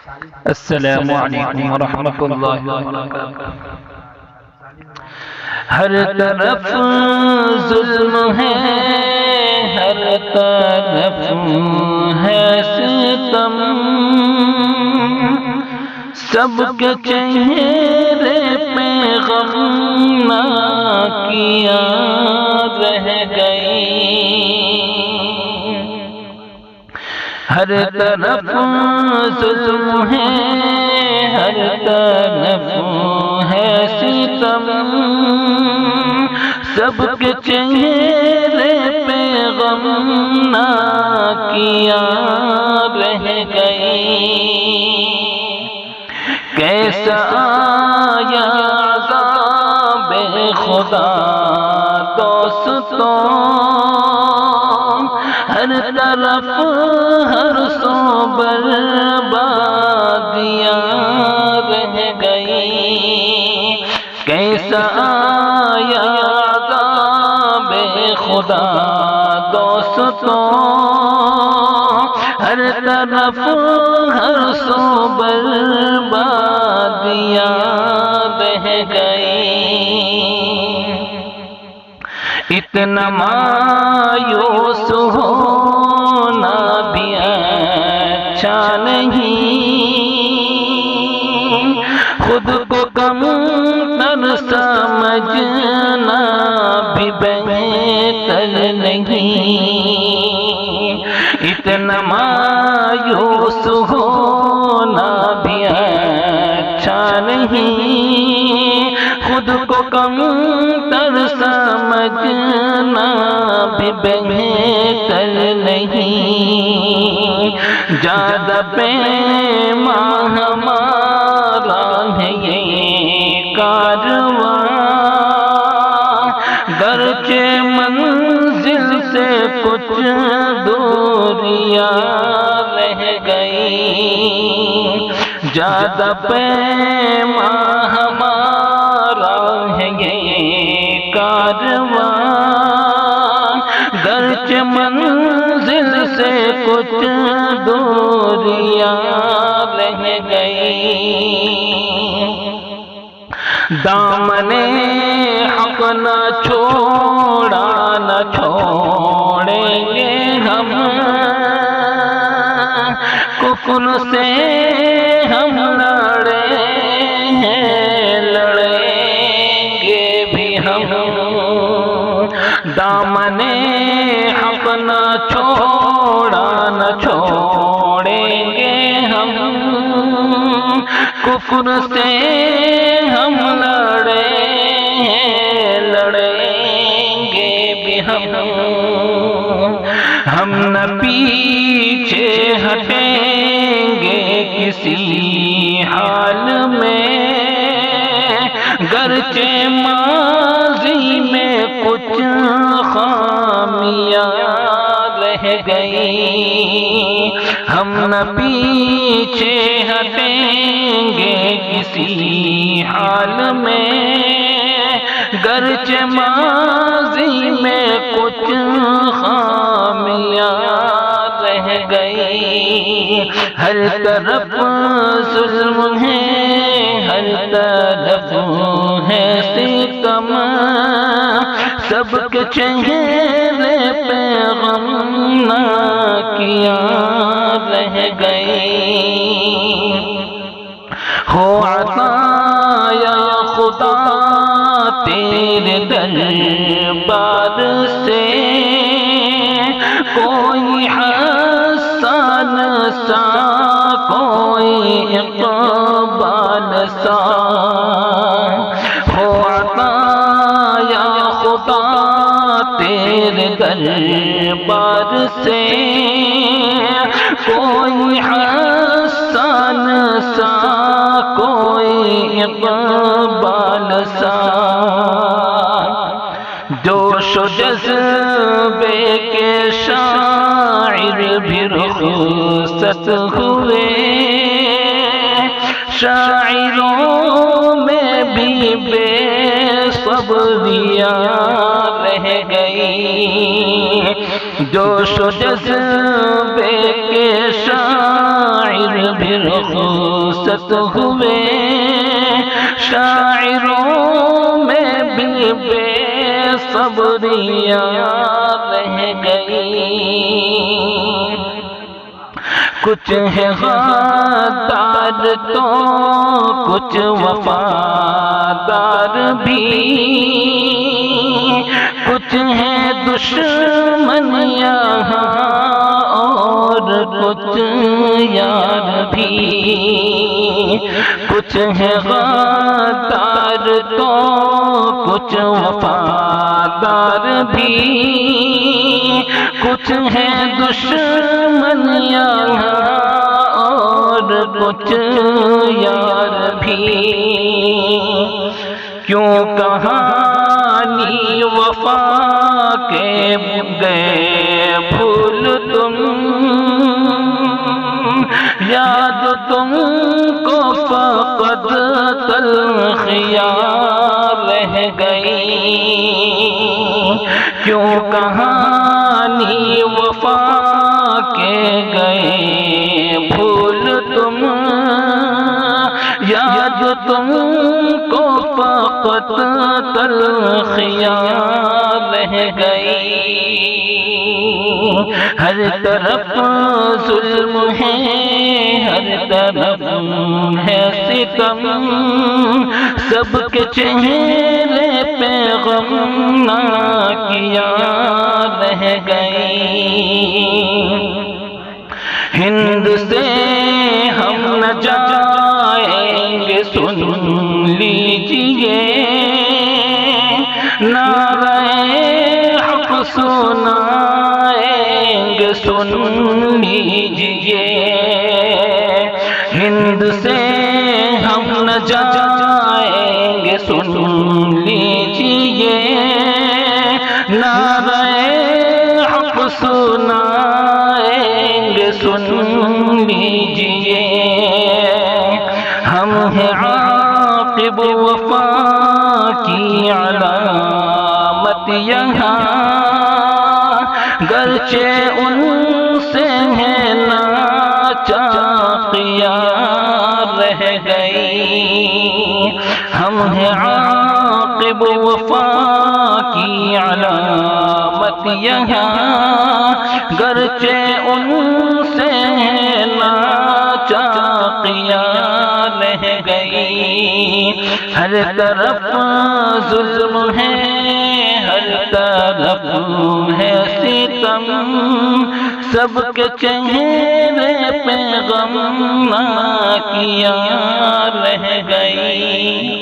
السلام علیکم ورحمۃ اللہ وبرکاتہ۔ ہر طرف ظلم ہے، ہر طرف ہے ستم، سب کے چہرے پہ غم نہ کیا رہ گئی۔ ہر طرف ظلم ہے، ہر طرف ہے ستم، سب کے چہرے پہ غم نہ کیا رہ گئی۔ کیسا آیا عذاب خدا دوستوں، ہر طرف ہر سو بربادیاں رہ گئی۔ کیسا آیا عذاب خدا دوستوں، ہر طرف ہر سو بربادیاں رہ گئی۔ اتنا مایوس ہونا بھی اچھا نہیں، خود کو کم تر سمجھنا بھی بہتر نہیں۔ اتنا مایوس ہونا بھی اچھا نہیں، خود کو کم تر سمجھنا بھی بہتر نہیں۔ زیادہ پیماں ہمارا ہے یہ کارواں، گرچہ منزل سے کچھ دوریاں رہ گئی۔ زیادہ پیماں ہمارا ہے یہ کارواں، گرچہ منزل سے کچھ دوریاں رہ گئی۔ دامن حق نہ چھوڑا نہ چھوڑیں گے ہم، کفر سے ہم لڑے ہیں لڑیں گے بھی ہم۔ دامن حق نہ چھوڑا نہ چھوڑیں گے ہم، کفر سے ہم لڑے ہیں لڑیں گے بھی ہم۔ ہم نہ پیچھے ہٹیں گے کسی حال میں، گرچہ ماضی میں کچھ خامیاں رہ گئی۔ ہم نہ پیچھے ہٹیں گے کسی حال میں، گرچہ ماضی میں کچھ خامیاں رہ گئی۔ ہر طرف ظلم ہے، ہر طرف ہے ستم، سب کے چہرے پہ غم نہ کیا رہ گئی۔ ہو عطا یا خدا تیرے دربار سے، کوئی حسن سا کوئی اقبال سا، ہو عطا یا خدا تیرے دربار سے، کوئی حسن سا کوئی اقبال سا، جوش و جذبے کے شاعر بھی رخصت ہوئے، شاعروں میں بھی بے صبریاں رہ گئی۔ جوش و جذبے کے شاعر بھی رخصت ہوئے شاعروں میں بھی بے صبریاں رہ گئی کچھ ہے غدار تو کچھ وفادار بھی کچھ ہے دشمن یہاں اور کچھ یار بھی کچھ ہے غدار تو کچھ وفادار بھی کچھ ہے دشمن یہاں اور کچھ یار بھی کیوں کہانی وفا کے گئے بھول تم یاد تم کو فقط تلخیاں رہ گئی کیوں کہانی وفا کے گئے بھول تم یاد تم کو فقط تلخیاں رہ گئی ہر طرف ظلم ہے ہر طرف ہے ستم سب کے چہرے پہ غم ناکیاں رہ گئی ہند سے ہم نہ جائیں گے سن لیجیے نعرہ حق سنائیں گے سن لیجیے ہند سے ہم نہ جائیں گے سن لیجیے نعرہ حق سنائیں گے سن لیجیے ہم ہیں عاقب وفا کی علامت یہاں گرچہ ان سے ہے ناچاقیاں رہ گئی ہم ہیں عاقب وفا کی علامت یہاں گرچہ ان سے ناچاقیاں رہ گئی ہر طرف ظلم ہے ہر طرف ہے ستم سب کے چہرے پہ غم ناکیاں رہ گئی